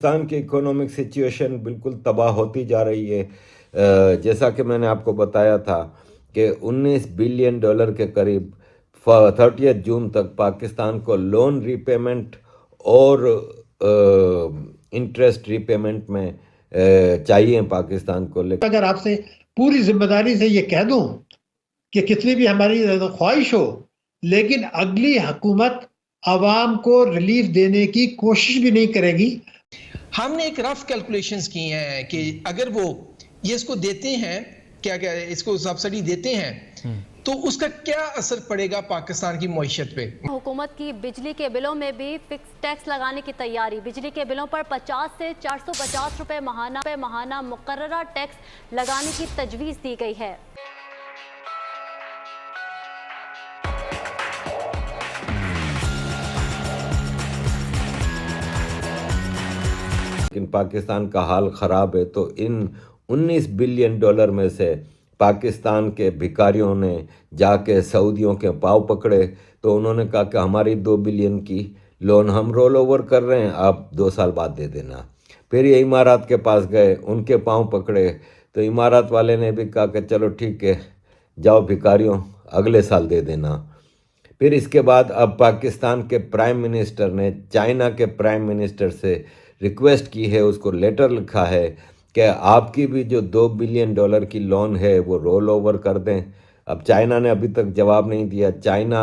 پاکستان کی economic situation بالکل تباہ ہوتی جا رہی ہے۔ جیسا کہ میں نے آپ کو بتایا تھا کہ $19 بلین کے قریب 30 جون تک پاکستان کو لون ری پیمنٹ اور انٹرسٹ ری پیمنٹ میں چاہیے پاکستان کو۔ لیکن اگر آپ سے پوری ذمہ داری سے یہ کہہ دوں کہ کتنی بھی ہماری خواہش ہو، لیکن اگلی حکومت عوام کو ریلیف دینے کی کوشش بھی نہیں کرے گی۔ ہم نے ایک رف کیلکولیشنز کی ہیں کہ اگر وہ یہ اس کو دیتے ہیں، کیا اس کو سبسڈی دیتے ہیں تو اس کا کیا اثر پڑے گا پاکستان کی معیشت پہ۔ حکومت کی بجلی کے بلوں میں بھی فکس ٹیکس لگانے کی تیاری۔ بجلی کے بلوں پر 50 سے 450 روپے ماہانہ مقررہ ٹیکس لگانے کی تجویز دی گئی ہے۔ لیکن پاکستان کا حال خراب ہے، تو ان $19 بلین میں سے پاکستان کے بھکاریوں نے جا کے سعودیوں کے پاؤں پکڑے، تو انہوں نے کہا کہ ہماری 2 بلین کی لون ہم رول اوور کر رہے ہیں، آپ 2 سال بعد دے دینا۔ پھر یہ امارات کے پاس گئے، ان کے پاؤں پکڑے، تو امارات والے نے بھی کہا کہ چلو ٹھیک ہے، جاؤ بھکاریوں اگلے سال دے دینا۔ پھر اس کے بعد اب پاکستان کے پرائم منسٹر نے چائنا کے پرائم منسٹر سے ریکویسٹ کی ہے، اس کو لیٹر لکھا ہے کہ آپ کی بھی جو $2 بلین کی لون ہے وہ رول اوور کر دیں۔ اب چائنا نے ابھی تک جواب نہیں دیا۔ چائنا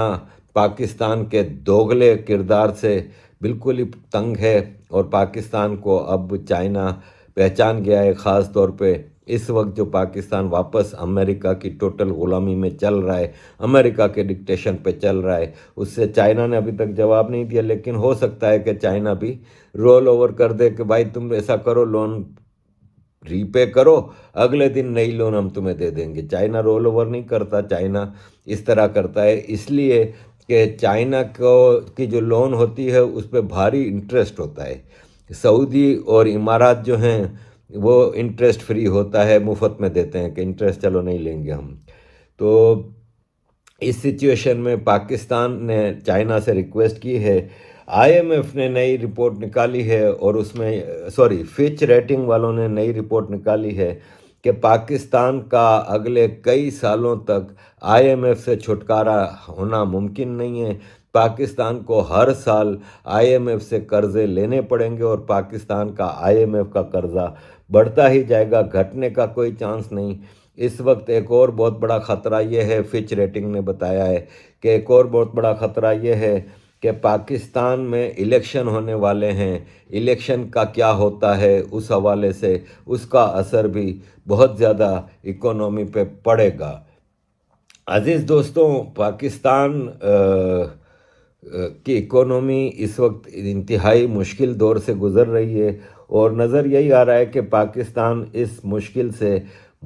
پاکستان کے دوغلے کردار سے بالکل ہی تنگ ہے، اور پاکستان کو اب چائنا پہچان گیا ہے، خاص طور پہ اس وقت جو پاکستان واپس امریکہ کی ٹوٹل غلامی میں چل رہا ہے، امریکہ کے ڈکٹیشن پہ چل رہا ہے، اس سے چائنا نے ابھی تک جواب نہیں دیا۔ لیکن ہو سکتا ہے کہ چائنا بھی رول اوور کر دے کہ بھائی تم ایسا کرو، لون ری پے کرو، اگلے دن نئی لون ہم تمہیں دے دیں گے۔ چائنا رول اوور نہیں کرتا، چائنا اس طرح کرتا ہے، اس لیے کہ چائنا کی جو لون ہوتی ہے اس پہ بھاری انٹرسٹ ہوتا ہے۔ سعودی اور امارات جو ہیں وہ انٹرسٹ فری ہوتا ہے، مفت میں دیتے ہیں کہ انٹرسٹ چلو نہیں لیں گے ہم۔ تو اس سچویشن میں پاکستان نے چائنا سے ریکویسٹ کی ہے۔ IMF نے نئی رپورٹ نکالی ہے، اور اس میں فچ ریٹنگ والوں نے نئی رپورٹ نکالی ہے کہ پاکستان کا اگلے کئی سالوں تک IMF سے چھٹکارا ہونا ممکن نہیں ہے۔ پاکستان کو ہر سال IMF سے قرضے لینے پڑیں گے، اور پاکستان کا IMF کا قرضہ بڑھتا ہی جائے گا، گھٹنے کا کوئی چانس نہیں۔ اس وقت ایک اور بہت بڑا خطرہ یہ ہے، فچ ریٹنگ نے بتایا ہے کہ ایک اور بہت بڑا خطرہ یہ ہے کہ پاکستان میں الیکشن ہونے والے ہیں، الیکشن کا کیا ہوتا ہے، اس حوالے سے اس کا اثر بھی بہت زیادہ اکانومی پہ پڑے گا۔ عزیز دوستوں، پاکستان کی اکانومی اس وقت انتہائی مشکل دور سے گزر رہی ہے، اور نظر یہی آ رہا ہے کہ پاکستان اس مشکل سے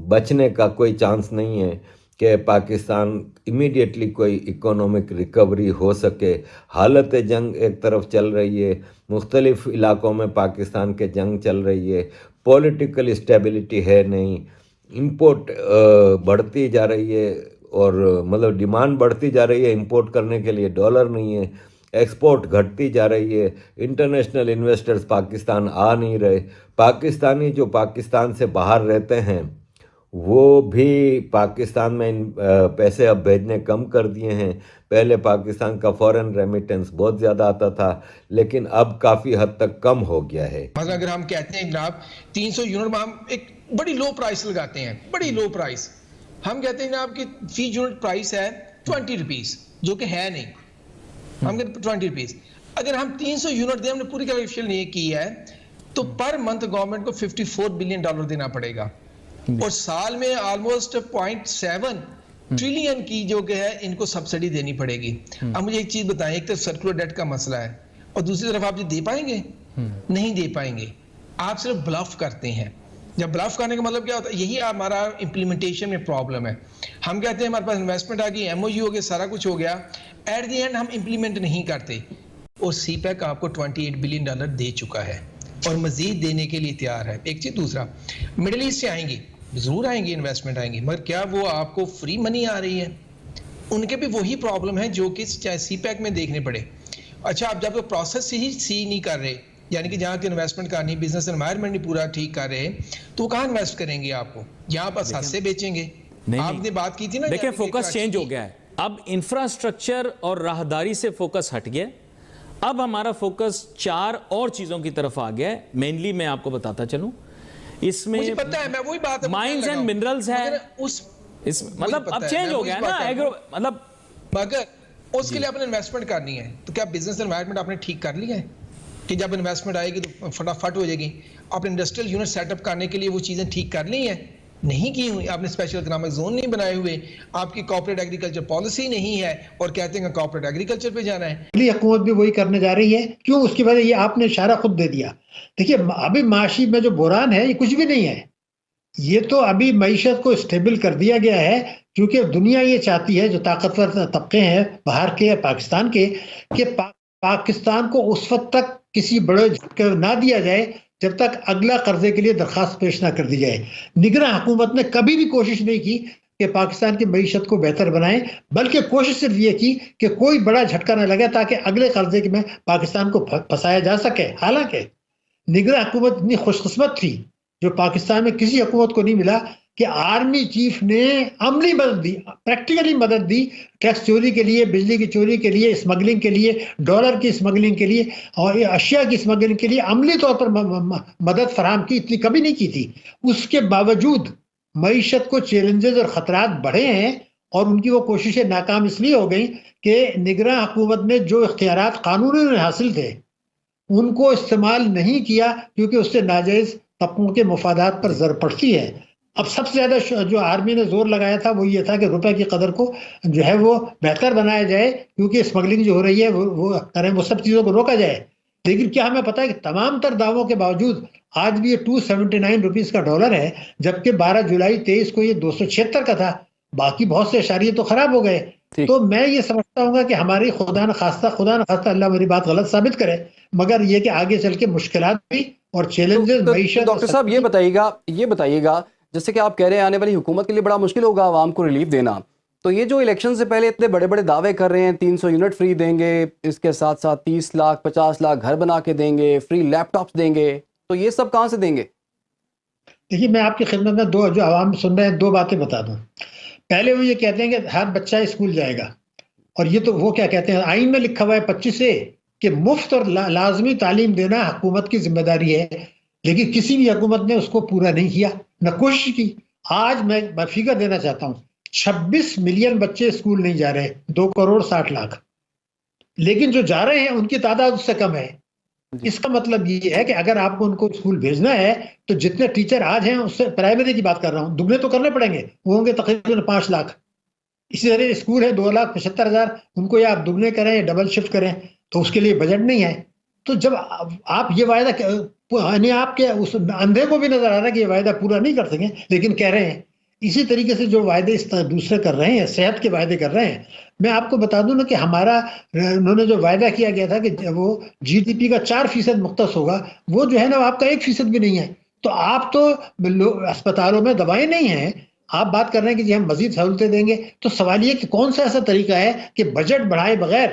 بچنے کا کوئی چانس نہیں ہے کہ پاکستان امیڈیٹلی کوئی اکانومک ریکوری ہو سکے۔ حالت جنگ ایک طرف چل رہی ہے، مختلف علاقوں میں پاکستان کے جنگ چل رہی ہے، پولیٹیکل اسٹیبلٹی ہے نہیں، امپورٹ بڑھتی جا رہی ہے، اور مطلب ڈیمانڈ بڑھتی جا رہی ہے امپورٹ کرنے کے لیے، ڈالر نہیں ہے، ایکسپورٹ گھٹتی جا رہی ہے، انٹرنیشنل انویسٹرز پاکستان آ نہیں رہے، پاکستانی جو پاکستان سے باہر رہتے ہیں وہ بھی پاکستان میں پیسے اب بھیجنے کم کر دیے ہیں۔ پہلے پاکستان کا فورن ریمیٹنس بہت زیادہ آتا تھا، لیکن اب کافی حد تک کم ہو گیا ہے۔ مثلا اگر ہم کہتے ہیں جناب 300 یونٹ میں ہم ایک بڑی لو پرائس لگاتے ہیں، بڑی لو پرائس، ہم کہتے ہیں جناب کہ فی یونٹ پرائس ہے 20 روپیز، جو کہ ہے نہیں، ہم کہتے ہیں 20 روپیز۔ اگر ہم 300 یونٹ دیں، ہم نے پوری کیلکولیشن یہ کی ہے، تو پر منتھ گورنمنٹ کو $54 بلین دینا پڑے گا، اور سال میں آلموسٹ 0.7 ٹریلین کی جو کہ ہے ان کو سبسڈی دینی پڑے گی۔ اب مجھے ایک چیز بتائیں، ایک طرف سرکولر ڈیٹ کا مسئلہ ہے، اور دوسری طرف آپ یہ دے پائیں گے؟ نہیں دے پائیں گے، آپ صرف بلف کرتے ہیں۔ جب بلف کرنے کا مطلب کیا ہوتا ہے؟ یہی ہمارا امپلیمنٹیشن میں پرابلم ہے۔ ہم کہتے ہیں ہمارے پاس انویسٹمنٹ آ گئی، MOU ہو گیا، سارا کچھ ہو گیا، ایٹ دی اینڈ ہم امپلیمنٹ نہیں کرتے، اور سی پیک آپ کو $28 بلین دے چکا ہے، اور مزید دینے کے لیے تیار ہے۔ ایک چیز، دوسرا، مڈل ایسٹ سے آئیں گی، ضرور آئیں گی، انویسٹمنٹ آئیں گی، مگر کیا وہ آپ کو فری منی آ رہی ہے؟ ان کے بھی وہی پرابلم ہے جو کہ چاہے سی پیک میں دیکھنے پڑے۔ اچھا، آپ جب وہ پروسیس ہی سی نہیں کر رہے، یعنی کہ جہاں کی انویسٹمنٹ کرنی, بزنس انوائرمنٹ نہیں پورا ٹھیک کر رہے, تو وہ کہاں انویسٹ کریں گے آپ کو؟ یہاں پر سستے بیچیں گے. آپ نے بات کی تھی نا, دیکھیں فوکس چینج ہو گیا ہے, اب انفراسٹرکچر اور راہداری سے فوکس ہٹ گیا, اب ہمارا فوکس 4 اور چیزوں کی طرف آ گیا ہے. مینلی میں آپ کو بتاتا چلوں, اس میں مجھے پتہ ہے, میں وہی بات مائنز اینڈ منرلز ہے, مطلب اب چینج ہو گیا ہے نا ایگرو, مطلب مگر اس کے لیے آپ نے انویسٹمنٹ کرنی ہے, تو کیا بزنس انوائرمنٹ آپ نے ٹھیک کر لیا ہے کہ جب انویسٹمنٹ آئے گی تو فٹافٹ ہو جائے گی؟ آپ نے انڈسٹریل یونٹ سیٹ اپ کرنے کے لیے وہ چیزیں ٹھیک کر لی ہیں؟ نہیں کی ہوئی. آپ نے اسپیشل اکنامک زون نہیں بنائے ہوئے, آپ کی کارپوریٹ ایگریکلچر پالیسی نہیں ہے, اور کہتے ہیں کہ کارپوریٹ ایگریکلچر پہ جانا ہے. اگلی حکومت بھی وہی کرنے جا رہی ہے. کیوں؟ اس کی وجہ یہ آپ نے اشارہ خود دے دیا. دیکھیے ابھی معاشی میں جو بحران ہے یہ کچھ بھی نہیں ہے, یہ تو ابھی معیشت کو اسٹیبل کر دیا گیا ہے, کیونکہ دنیا یہ چاہتی ہے, جو طاقتور طبقے ہیں باہر کے پاکستان کے, کہ پاکستان کو اس وقت تک کسی بڑے جھٹکے نہ دیا جائے جب تک اگلا قرضے کے لیے درخواست پیش نہ کر دی جائے. نگراں حکومت نے کبھی بھی کوشش نہیں کی کہ پاکستان کی معیشت کو بہتر بنائیں, بلکہ کوشش صرف یہ کی کہ کوئی بڑا جھٹکا نہ لگے تاکہ اگلے قرضے میں پاکستان کو پھنسایا جا سکے. حالانکہ نگراں حکومت اتنی خوش قسمت تھی, جو پاکستان میں کسی حکومت کو نہیں ملا, کہ آرمی چیف نے عملی مدد دی, پریکٹیکلی مدد دی, ٹیکس چوری کے لیے, بجلی کی چوری کے لیے, اسمگلنگ کے لیے, ڈالر کی اسمگلنگ کے لیے, اور اشیاء کی اسمگلنگ کے لیے عملی طور پر مدد فراہم کی. اتنی کبھی نہیں کی تھی. اس کے باوجود معیشت کو چیلنجز اور خطرات بڑھے ہیں, اور ان کی وہ کوششیں ناکام اس لیے ہو گئیں کہ نگراں حکومت نے جو اختیارات قانونی حاصل تھے ان کو استعمال نہیں کیا, کیونکہ اس سے ناجائز طبقوں کے مفادات پر زر پڑتی ہے. اب سب سے زیادہ جو آرمی نے زور لگایا تھا وہ یہ تھا کہ روپے کی قدر کو جو ہے وہ بہتر بنایا جائے, کیونکہ اسمگلنگ جو ہو رہی ہے وہ سب چیزوں کو روکا جائے. لیکن کیا ہمیں پتہ ہے کہ تمام تر دعووں کے باوجود آج بھی یہ 279 روپیز کا ڈالر ہے, جبکہ 12 جولائی 23 کو یہ 276 کا تھا. باقی بہت سے اشاریے تو خراب ہو گئے. تو میں یہ سمجھتا ہوں کہ ہماری خدا نخواستہ اللہ میری بات غلط ثابت کرے, مگر یہ کہ آگے چل کے مشکلات بھی اور چیلنجز معیشت. ڈاکٹر صاحب یہ بتائیے گا جیسے کہ آپ کہہ رہے ہیں آنے والی حکومت کے لیے بڑا مشکل ہوگا عوام کو ریلیف دینا, تو یہ جو الیکشن سے پہلے اتنے بڑے بڑے دعوے کر رہے ہیں, 300 یونٹ فری دیں گے, اس کے ساتھ ساتھ 30 لاکھ 50 لاکھ گھر بنا کے دیں گے, فری لیپ ٹاپس دیں گے, تو یہ سب کہاں سے دیں گے؟ دیکھیے میں آپ کی خدمت میں جو عوام سن رہے ہیں 2 باتیں بتا دوں. پہلے وہ یہ کہتے ہیں کہ ہر بچہ اسکول جائے گا, اور یہ تو وہ کیا کہتے ہیں, آئین میں لکھا ہوا ہے 25 سے کہ مفت اور لازمی تعلیم دینا حکومت کی ذمہ داری ہے, لیکن کسی بھی حکومت نے اس کو پورا نہیں کیا, نہ کوشش کی. آج میں فگر دینا چاہتا ہوں, 26 ملین بچے اسکول نہیں جا رہے, 2 کروڑ 60 لاکھ, لیکن جو جا رہے ہیں ان کی تعداد اس سے کم ہے. اس کا مطلب یہ ہے کہ اگر آپ کو ان کو اسکول بھیجنا ہے تو جتنے ٹیچر آج ہیں اس سے پرائمری کی بات کر رہا ہوں, دگنے تو کرنے پڑیں گے, وہ ہوں گے تقریباً 5 لاکھ. اسی طرح اسکول ہے 2,75,000, ان کو یا آپ دگنے کریں یا ڈبل شفٹ کریں, تو اس کے لیے بجٹ نہیں ہے. تو جب آپ یہ وعدہ, یعنی آپ کے اس اندھے کو بھی نظر آ رہا ہے کہ یہ وعدہ پورا نہیں کر سکیں, لیکن کہہ رہے ہیں. اسی طریقے سے جو وعدے دوسرے کر رہے ہیں, صحت کے وعدے کر رہے ہیں, میں آپ کو بتا دوں نا کہ انہوں نے جو وعدہ کیا گیا تھا کہ وہ GDP کا 4% مختص ہوگا, وہ جو ہے نا آپ کا 1% بھی نہیں ہے. تو آپ تو اسپتالوں میں دوائیں نہیں ہیں, آپ بات کر رہے ہیں کہ جی ہم مزید سہولتیں دیں گے. تو سوال یہ کہ کون سا ایسا طریقہ ہے کہ بجٹ بڑھائے بغیر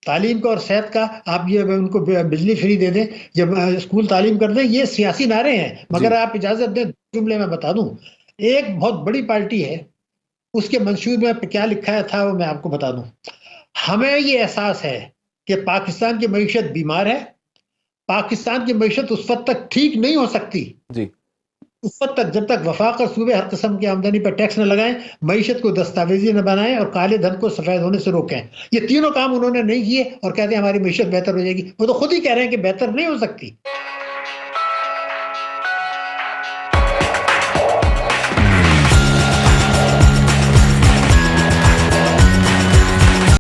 تعلیم کا اور صحت کا آپ یہ ان کو بجلی فری دے دیں, جب اسکول تعلیم کر دیں. یہ سیاسی نعرے ہیں, مگر آپ اجازت دیں جملے میں بتا دوں. ایک بہت بڑی پارٹی ہے, اس کے منشور میں کیا لکھا تھا وہ میں آپ کو بتا دوں. ہمیں یہ احساس ہے کہ پاکستان کی معیشت بیمار ہے, پاکستان کی معیشت اس وقت تک ٹھیک نہیں ہو سکتی اس وقت تک جب تک وفاق اور صوبے ہر قسم کی آمدنی پر ٹیکس نہ لگائیں, معیشت کو دستاویزی نہ بنائیں, اور کالے دھن کو سفید ہونے سے روکیں. یہ تینوں کام انہوں نے نہیں کیے اور کہتے ہیں ہماری معیشت بہتر ہو جائے گی. وہ تو خود ہی کہہ رہے ہیں کہ بہتر نہیں ہو سکتی.